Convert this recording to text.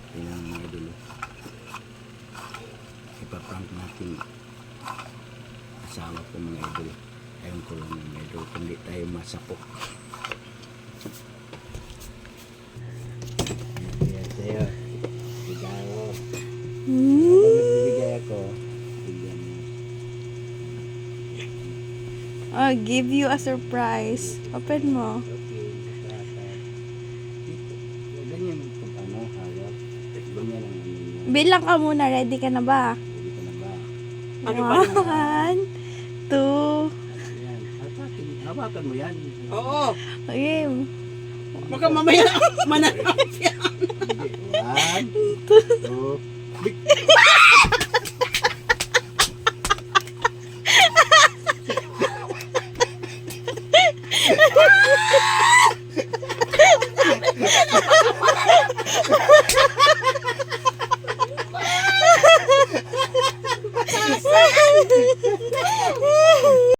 Tingnan mga idol. Ipaprank natin asawa ko mga idol. Ayun ko lang mga idol. Kundi tayo masapok. Ayan sa'yo. Bigay ko. Bigay ako. Bigyan mo. I'll give you a surprise. Open mo. Okay. Ganyan kung ano, hawak. Ganyan lang ano. Bilang ka muna. Ready ka na ba? Hindi ka na ba? Ano ba? 1, 2. Ayan. Hawakan mo yan. Oo. Game. Baka mamaya mananap yan. Hindi. 1, 2.